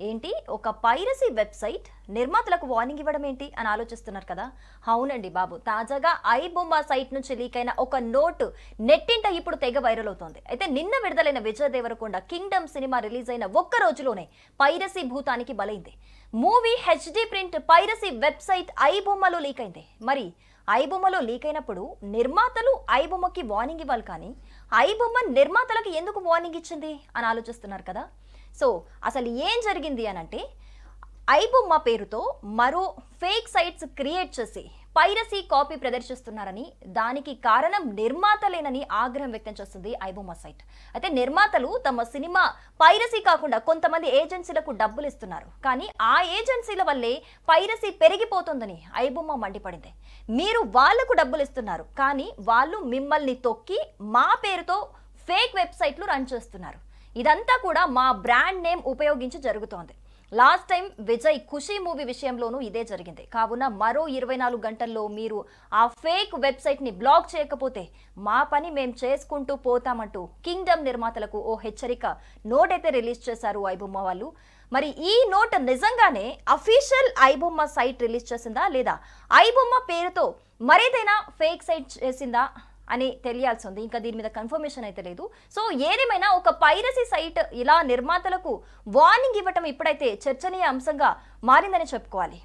ఏంటి ఒక piracy website నిర్మాతలకు వార్నింగ్ ఇవ్వడం ఏంటి అని ఆలోచిస్తున్నారు కదా. అవునండి బాబు, తాజాగా ఐబొమ్మ సైట్ నుంచి లీక్ అయిన ఒక నోట్ నెట్టింట ఇప్పుడు తెగ వైరల్ అవుతోంది. అయితే నిన్న విడుదలైన విజయ్ దేవరకొండ కింగ్డమ్ సినిమా రిలీజ్ అయిన ఒక్క రోజులోనే పైరసీ భూతానికి బలైంది. Movie HD print piracy website ఐబొమ్మలో లీక్ అయింది. మరి ఐబొమ్మలో లీక్ అయినప్పుడు నిర్మాతలు ఐబొమ్మకి వార్నింగ్ ఇవ్వాలి, కానీ ఐబొమ్మ నిర్మాతలకు ఎందుకు వార్నింగ్ ఇచ్చింది అని ఆలోచిస్తున్నారు కదా. సో అసలు ఏం జరిగింది అనంటే, ఐబొమ్మ పేరుతో మరో ఫేక్ సైట్స్ క్రియేట్ చేసి పైరసీ కాపీ ప్రదర్శిస్తున్నారని, దానికి కారణం నిర్మాతలేనని ఆగ్రహం వ్యక్తం చేస్తుంది ఐబొమ్మ సైట్. అయితే నిర్మాతలు తమ సినిమా పైరసీ కాకుండా కొంతమంది ఏజెన్సీలకు డబ్బులు ఇస్తున్నారు, కానీ ఆ ఏజెన్సీల వల్లే పైరసీ పెరిగిపోతుందని ఐబొమ్మ మండిపడింది. మీరు వాళ్లకు డబ్బులు ఇస్తున్నారు, కానీ వాళ్ళు మిమ్మల్ని తొక్కి మా పేరుతో ఫేక్ వెబ్సైట్లు రన్ చేస్తున్నారు. ఇదంతా కూడా మా బ్రాండ్ నేమ్ ఉపయోగించి జరుగుతోంది. లాస్ట్ టైం విజయ్ ఖుషి మూవీ విషయంలోనూ ఇదే జరిగింది. కావున మరో 24 గంటల్లో మీరు ఆ ఫేక్ వెబ్సైట్ని బ్లాక్ చేయకపోతే మా పని మేము చేసుకుంటూ పోతామంటూ కింగ్డమ్ నిర్మాతలకు ఓ హెచ్చరిక నోట్ అయితే రిలీజ్ చేశారు ఐబొమ్మ వాళ్ళు. మరి ఈ నోట్ నిజంగానే అఫీషియల్ ఐబొమ్మ సైట్ రిలీజ్ చేసిందా, లేదా ఐబొమ్మ పేరుతో మరేదైనా ఫేక్ సైట్ చేసిందా అని తెలియాల్సి ఉంది. ఇంకా దీని మీద కన్ఫర్మేషన్ అయితే లేదు. సో ఏదేమైనా ఒక పైరసీ సైట్ ఇలా నిర్మాతలకు వార్నింగ్ ఇవ్వటం ఇప్పుడైతే చర్చనీయ అంశంగా మారిందని చెప్పుకోవాలి.